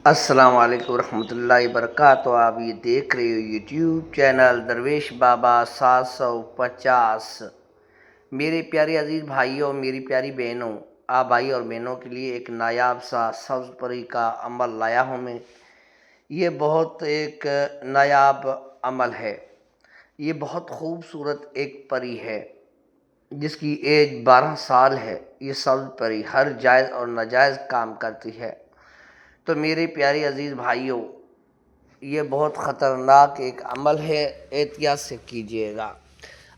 السلام علیکم ورحمۃ اللہ وبرکاتہ۔ آپ یہ دیکھ رہے ہو یوٹیوب چینل درویش بابا 750۔ میرے پیارے عزیز بھائیوں، میری پیاری بہنوں، آپ بھائی اور بہنوں کے لیے ایک نایاب سا سبز پری کا عمل لایا ہوں میں۔ یہ بہت ایک نایاب عمل ہے۔ یہ بہت خوبصورت ایک پری ہے جس کی ایج 12 سال ہے۔ یہ سبز پری ہر جائز اور ناجائز کام کرتی ہے۔ تو میرے پیارے عزیز بھائیوں، یہ بہت خطرناک ایک عمل ہے، احتیاط سے کیجیے گا،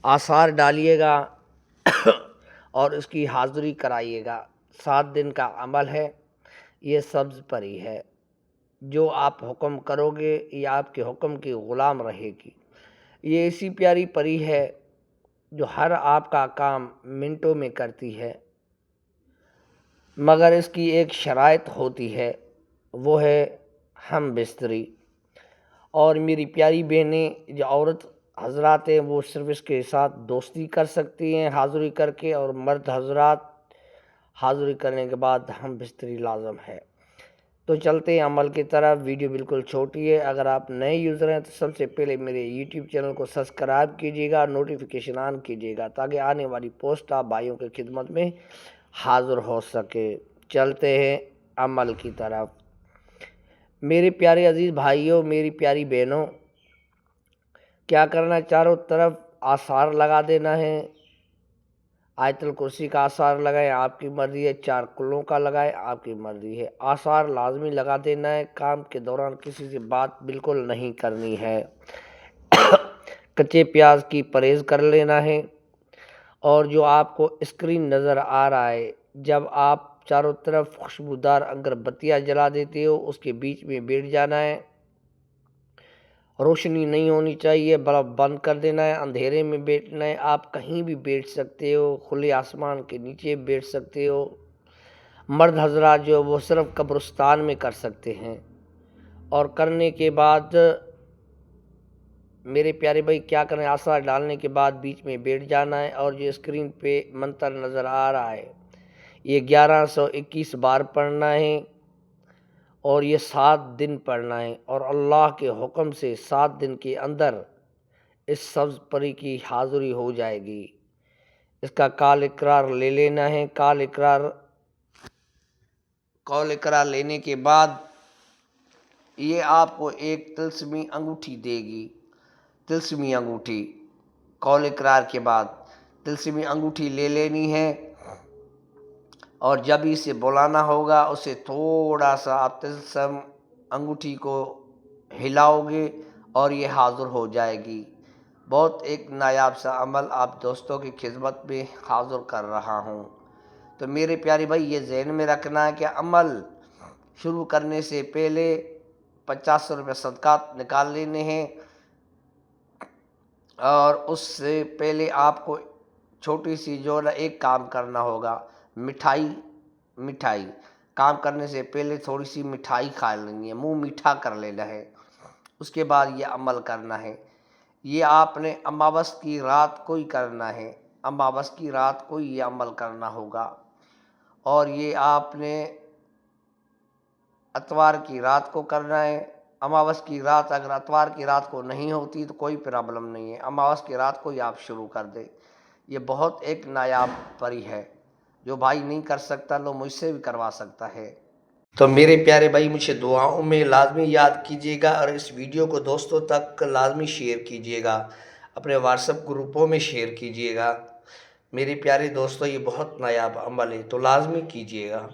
آثار ڈالیے گا اور اس کی حاضری کرائیے گا۔ 7 دن کا عمل ہے۔ یہ سبز پری ہے، جو آپ حکم کرو گے یہ آپ کے حکم کی غلام رہے گی۔ یہ ایسی پیاری پری ہے جو ہر آپ کا کام منٹوں میں کرتی ہے، مگر اس کی ایک شرائط ہوتی ہے، وہ ہے ہم بستری۔ اور میری پیاری بہنیں جو عورت حضرات ہیں وہ صرف اس کے ساتھ دوستی کر سکتی ہیں حاضری کر کے، اور مرد حضرات حاضری کرنے کے بعد ہم بستری لازم ہے۔ تو چلتے ہیں عمل کی طرف۔ ویڈیو بالکل چھوٹی ہے۔ اگر آپ نئے یوزر ہیں تو سب سے پہلے میرے یوٹیوب چینل کو سبسکرائب کیجیے گا، نوٹیفیکیشن آن کیجیے گا تاکہ آنے والی پوسٹ آپ بھائیوں کی خدمت میں حاضر ہو سکے۔ چلتے ہیں عمل کی طرف۔ میرے پیارے عزیز بھائیوں، میری پیاری بہنوں، کیا کرنا، چاروں طرف آثار لگا دینا ہے۔ آیت الکرسی کا آثار لگائیں، آپ کی مرضی ہے۔ 4 کلوں کا لگائیں، آپ کی مرضی ہے۔ آثار لازمی لگا دینا ہے۔ کام کے دوران کسی سے بات بالکل نہیں کرنی ہے۔ کچے پیاز کی پرہیز کر لینا ہے۔ اور جو آپ کو اسکرین نظر آ رہا ہے، جب آپ چاروں طرف خوشبودار اگر بتیاں جلا دیتے ہو، اس کے بیچ میں بیٹھ جانا ہے۔ روشنی نہیں ہونی چاہیے، بلب بند کر دینا ہے، اندھیرے میں بیٹھنا ہے۔ آپ کہیں بھی بیٹھ سکتے ہو، کھلے آسمان کے نیچے بیٹھ سکتے ہو۔ مرد حضرات جو وہ صرف قبرستان میں کر سکتے ہیں۔ اور کرنے کے بعد میرے پیارے بھائی کیا کریں، آثار ڈالنے کے بعد بیچ میں بیٹھ جانا ہے، اور جو اسکرین پہ منتر نظر آ رہا ہے یہ 1121 بار پڑھنا ہے، اور یہ 7 دن پڑھنا ہے، اور اللہ کے حکم سے 7 دن کے اندر اس سبز پری کی حاضری ہو جائے گی۔ اس کا قول اقرار لے لینا ہے۔ قول اقرار لینے کے بعد یہ آپ کو ایک طلسمی انگوٹھی دے گی۔ طلسمی انگوٹھی قول اقرار کے بعد طلسمی انگوٹھی لے لینی ہے، اور جب اسے بلانا ہوگا اسے تھوڑا سا آپ طلسم انگوٹھی کو ہلاؤ گے اور یہ حاضر ہو جائے گی۔ بہت ایک نایاب سا عمل آپ دوستوں کی خدمت میں حاضر کر رہا ہوں۔ تو میرے پیارے بھائی یہ ذہن میں رکھنا ہے کہ عمل شروع کرنے سے پہلے 50 روپے صدقات نکال لینے ہیں، اور اس سے پہلے آپ کو چھوٹی سی جو ایک کام کرنا ہوگا، مٹھائی کام کرنے سے پہلے تھوڑی سی مٹھائی کھا لینی ہے، منہ میٹھا کر لینا ہے، اس کے بعد یہ عمل کرنا ہے۔ یہ آپ نے اماوس کی رات کو ہی کرنا ہے، اماوس کی رات کو یہ عمل کرنا ہوگا، اور یہ آپ نے اتوار کی رات کو کرنا ہے۔ اماوس کی رات اگر اتوار کی رات کو نہیں ہوتی تو کوئی پرابلم نہیں ہے، اماوس کی رات کو ہی آپ شروع کر دیں۔ یہ بہت ایک نایاب پری ہے، جو بھائی نہیں کر سکتا لو مجھ سے بھی کروا سکتا ہے۔ تو میرے پیارے بھائی مجھے دعاؤں میں لازمی یاد کیجیے گا، اور اس ویڈیو کو دوستوں تک لازمی شیئر کیجیے گا، اپنے واٹس ایپ گروپوں میں شیئر کیجیے گا۔ میرے پیارے دوستوں یہ بہت نایاب عمل ہے تو لازمی کیجیے گا۔